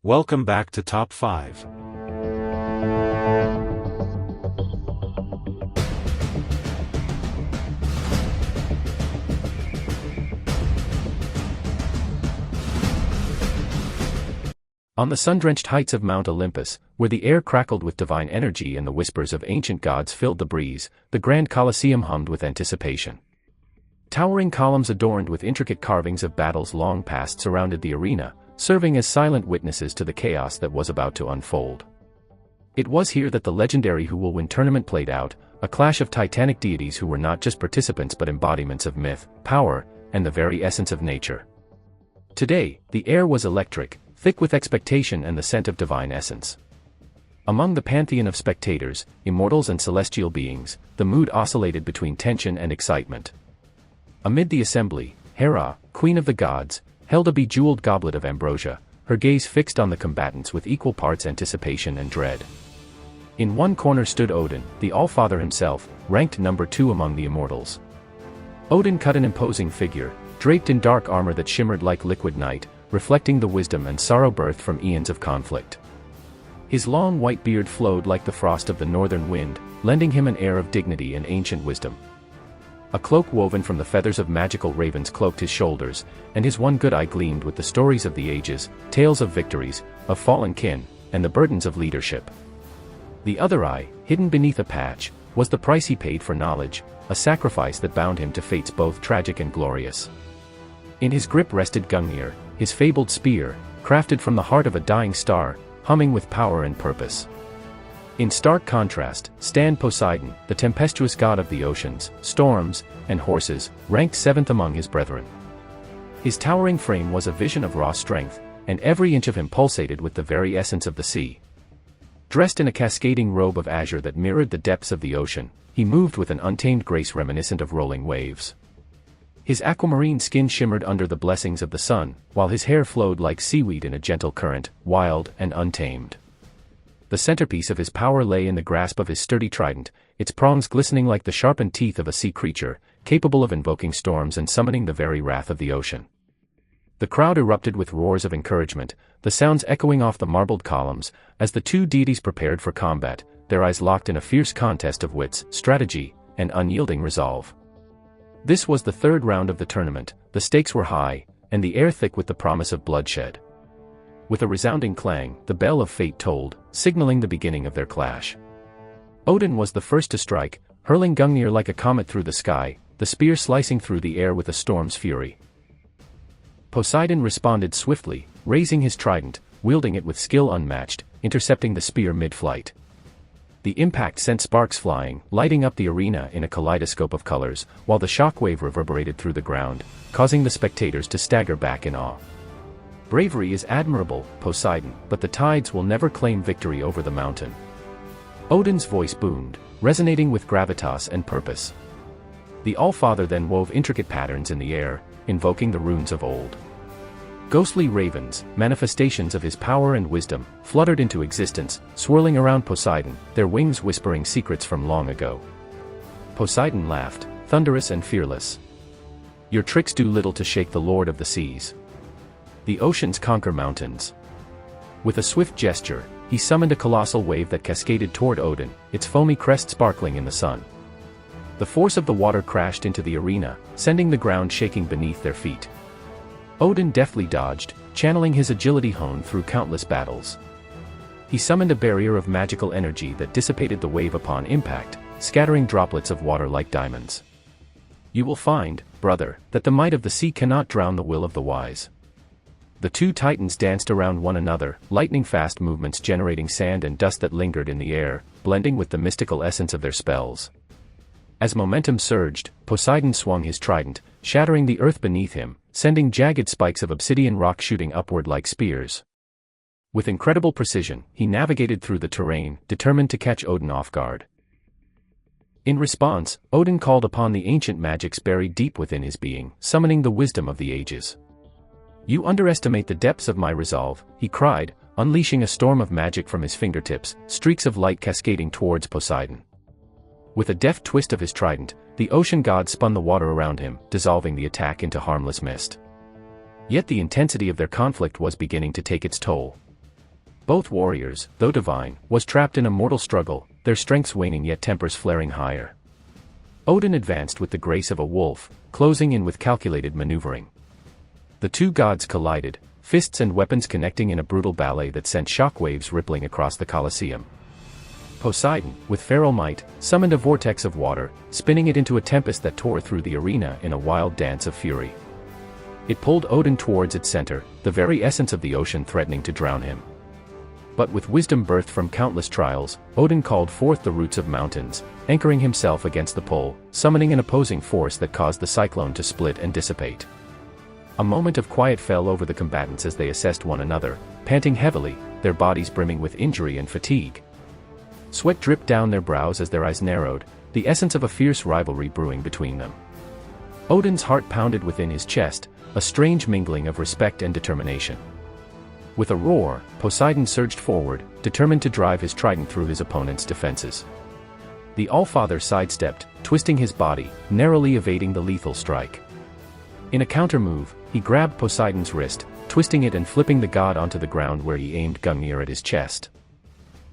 Welcome back to Top 5. On the sun-drenched heights of Mount Olympus, where the air crackled with divine energy and the whispers of ancient gods filled the breeze, the grand Colosseum hummed with anticipation. Towering columns adorned with intricate carvings of battles long past surrounded the arena, serving as silent witnesses to the chaos that was about to unfold. It was here that the legendary Who Will Win tournament played out, a clash of titanic deities who were not just participants but embodiments of myth, power, and the very essence of nature. Today, the air was electric, thick with expectation and the scent of divine essence. Among the pantheon of spectators, immortals and celestial beings, the mood oscillated between tension and excitement. Amid the assembly, Hera, queen of the gods, held a bejeweled goblet of ambrosia, her gaze fixed on the combatants with equal parts anticipation and dread. In one corner stood Odin, the Allfather himself, ranked number 2 among the immortals. Odin cut an imposing figure, draped in dark armor that shimmered like liquid night, reflecting the wisdom and sorrow birthed from eons of conflict. His long white beard flowed like the frost of the northern wind, lending him an air of dignity and ancient wisdom. A cloak woven from the feathers of magical ravens cloaked his shoulders, and his one good eye gleamed with the stories of the ages, tales of victories, of fallen kin, and the burdens of leadership. The other eye, hidden beneath a patch, was the price he paid for knowledge, a sacrifice that bound him to fates both tragic and glorious. In his grip rested Gungnir, his fabled spear, crafted from the heart of a dying star, humming with power and purpose. In stark contrast, stand Poseidon, the tempestuous god of the oceans, storms, and horses, ranked 7th among his brethren. His towering frame was a vision of raw strength, and every inch of him pulsated with the very essence of the sea. Dressed in a cascading robe of azure that mirrored the depths of the ocean, he moved with an untamed grace reminiscent of rolling waves. His aquamarine skin shimmered under the blessings of the sun, while his hair flowed like seaweed in a gentle current, wild and untamed. The centerpiece of his power lay in the grasp of his sturdy trident, its prongs glistening like the sharpened teeth of a sea creature, capable of invoking storms and summoning the very wrath of the ocean. The crowd erupted with roars of encouragement, the sounds echoing off the marbled columns, as the two deities prepared for combat, their eyes locked in a fierce contest of wits, strategy, and unyielding resolve. This was the third round of the tournament, the stakes were high, and the air thick with the promise of bloodshed. With a resounding clang, the bell of fate tolled, signaling the beginning of their clash. Odin was the first to strike, hurling Gungnir like a comet through the sky, the spear slicing through the air with a storm's fury. Poseidon responded swiftly, raising his trident, wielding it with skill unmatched, intercepting the spear mid-flight. The impact sent sparks flying, lighting up the arena in a kaleidoscope of colors, while the shockwave reverberated through the ground, causing the spectators to stagger back in awe. Bravery is admirable, Poseidon, but the tides will never claim victory over the mountain. Odin's voice boomed, resonating with gravitas and purpose. The Allfather then wove intricate patterns in the air, invoking the runes of old. Ghostly ravens, manifestations of his power and wisdom, fluttered into existence, swirling around Poseidon, their wings whispering secrets from long ago. Poseidon laughed, thunderous and fearless. Your tricks do little to shake the Lord of the Seas. The oceans conquer mountains. With a swift gesture, he summoned a colossal wave that cascaded toward Odin, its foamy crest sparkling in the sun. The force of the water crashed into the arena, sending the ground shaking beneath their feet. Odin deftly dodged, channeling his agility honed through countless battles. He summoned a barrier of magical energy that dissipated the wave upon impact, scattering droplets of water like diamonds. You will find, brother, that the might of the sea cannot drown the will of the wise. The two titans danced around one another, lightning-fast movements generating sand and dust that lingered in the air, blending with the mystical essence of their spells. As momentum surged, Poseidon swung his trident, shattering the earth beneath him, sending jagged spikes of obsidian rock shooting upward like spears. With incredible precision, he navigated through the terrain, determined to catch Odin off guard. In response, Odin called upon the ancient magics buried deep within his being, summoning the wisdom of the ages. You underestimate the depths of my resolve, he cried, unleashing a storm of magic from his fingertips, streaks of light cascading towards Poseidon. With a deft twist of his trident, the ocean god spun the water around him, dissolving the attack into harmless mist. Yet the intensity of their conflict was beginning to take its toll. Both warriors, though divine, was trapped in a mortal struggle, their strengths waning yet tempers flaring higher. Odin advanced with the grace of a wolf, closing in with calculated maneuvering. The two gods collided, fists and weapons connecting in a brutal ballet that sent shockwaves rippling across the Colosseum. Poseidon, with feral might, summoned a vortex of water, spinning it into a tempest that tore through the arena in a wild dance of fury. It pulled Odin towards its center, the very essence of the ocean threatening to drown him. But with wisdom birthed from countless trials, Odin called forth the roots of mountains, anchoring himself against the pole, summoning an opposing force that caused the cyclone to split and dissipate. A moment of quiet fell over the combatants as they assessed one another, panting heavily, their bodies brimming with injury and fatigue. Sweat dripped down their brows as their eyes narrowed, the essence of a fierce rivalry brewing between them. Odin's heart pounded within his chest, a strange mingling of respect and determination. With a roar, Poseidon surged forward, determined to drive his trident through his opponent's defenses. The Allfather sidestepped, twisting his body, narrowly evading the lethal strike. In a counter-move, he grabbed Poseidon's wrist, twisting it and flipping the god onto the ground where he aimed Gungnir at his chest.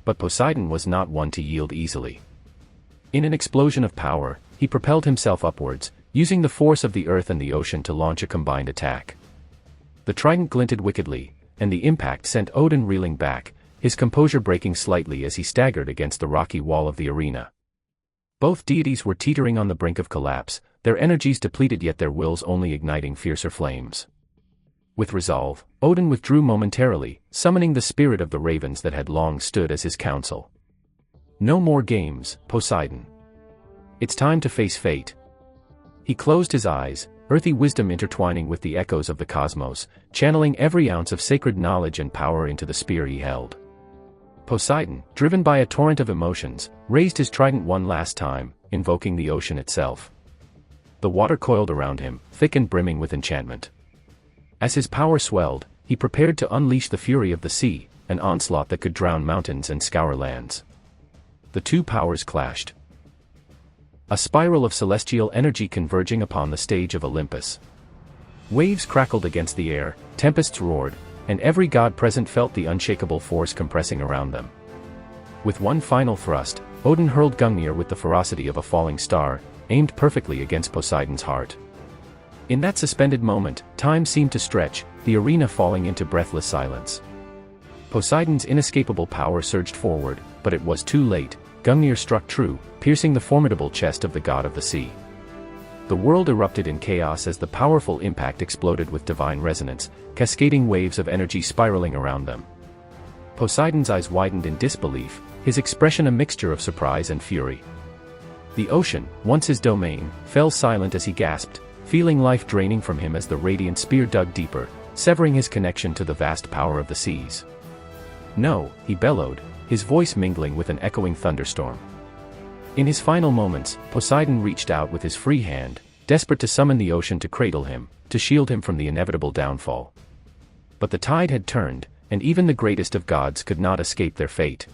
But Poseidon was not one to yield easily. In an explosion of power, he propelled himself upwards, using the force of the earth and the ocean to launch a combined attack. The trident glinted wickedly, and the impact sent Odin reeling back, his composure breaking slightly as he staggered against the rocky wall of the arena. Both deities were teetering on the brink of collapse, their energies depleted yet their wills only igniting fiercer flames. With resolve, Odin withdrew momentarily, summoning the spirit of the ravens that had long stood as his counsel. No more games, Poseidon. It's time to face fate. He closed his eyes, earthy wisdom intertwining with the echoes of the cosmos, channeling every ounce of sacred knowledge and power into the spear he held. Poseidon, driven by a torrent of emotions, raised his trident one last time, invoking the ocean itself. The water coiled around him, thick and brimming with enchantment. As his power swelled, he prepared to unleash the fury of the sea, an onslaught that could drown mountains and scour lands. The two powers clashed. A spiral of celestial energy converging upon the stage of Olympus. Waves crackled against the air, tempests roared, and every god present felt the unshakable force compressing around them. With one final thrust, Odin hurled Gungnir with the ferocity of a falling star, aimed perfectly against Poseidon's heart. In that suspended moment, time seemed to stretch, the arena falling into breathless silence. Poseidon's inescapable power surged forward, but it was too late. Gungnir struck true, piercing the formidable chest of the god of the sea. The world erupted in chaos as the powerful impact exploded with divine resonance, cascading waves of energy spiraling around them. Poseidon's eyes widened in disbelief, his expression a mixture of surprise and fury. The ocean, once his domain, fell silent as he gasped, feeling life draining from him as the radiant spear dug deeper, severing his connection to the vast power of the seas. No, he bellowed, his voice mingling with an echoing thunderstorm. In his final moments, Poseidon reached out with his free hand, desperate to summon the ocean to cradle him, to shield him from the inevitable downfall. But the tide had turned, and even the greatest of gods could not escape their fate.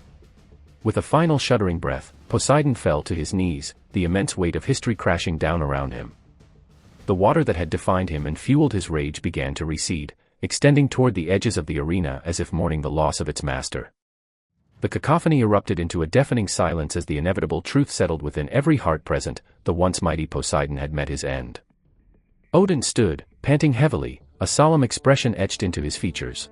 With a final shuddering breath, Poseidon fell to his knees, the immense weight of history crashing down around him. The water that had defined him and fueled his rage began to recede, extending toward the edges of the arena as if mourning the loss of its master. The cacophony erupted into a deafening silence as the inevitable truth settled within every heart present: the once mighty Poseidon had met his end. Odin stood, panting heavily, a solemn expression etched into his features.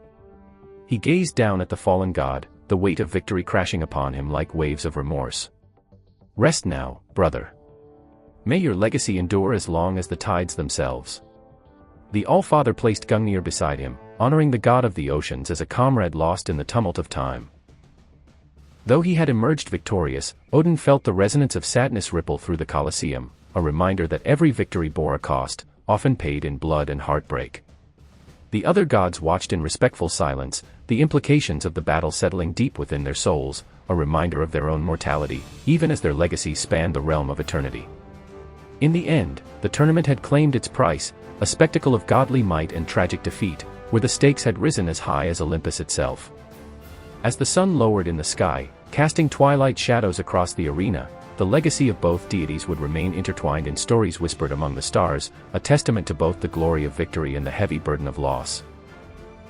He gazed down at the fallen god, the weight of victory crashing upon him like waves of remorse. Rest now, brother. May your legacy endure as long as the tides themselves. The Allfather placed Gungnir beside him, honoring the god of the oceans as a comrade lost in the tumult of time. Though he had emerged victorious, Odin felt the resonance of sadness ripple through the Colosseum, a reminder that every victory bore a cost, often paid in blood and heartbreak. The other gods watched in respectful silence, the implications of the battle settling deep within their souls, a reminder of their own mortality, even as their legacy spanned the realm of eternity. In the end, the tournament had claimed its price, a spectacle of godly might and tragic defeat, where the stakes had risen as high as Olympus itself. As the sun lowered in the sky, casting twilight shadows across the arena, the legacy of both deities would remain intertwined in stories whispered among the stars, a testament to both the glory of victory and the heavy burden of loss.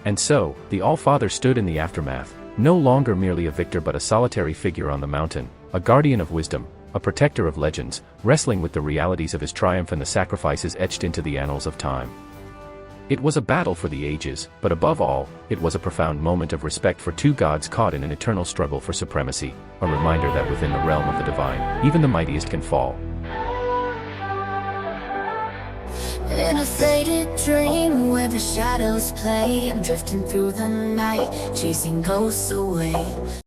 And so, the Allfather stood in the aftermath, No longer merely a victor but a solitary figure on the mountain, a guardian of wisdom, a protector of legends, wrestling with the realities of his triumph and the sacrifices etched into the annals of time. It was a battle for the ages, but above all, it was a profound moment of respect for two gods caught in an eternal struggle for supremacy, a reminder that within the realm of the divine, even the mightiest can fall. In a faded dream where the shadows play, I'm drifting through the night, chasing ghosts away.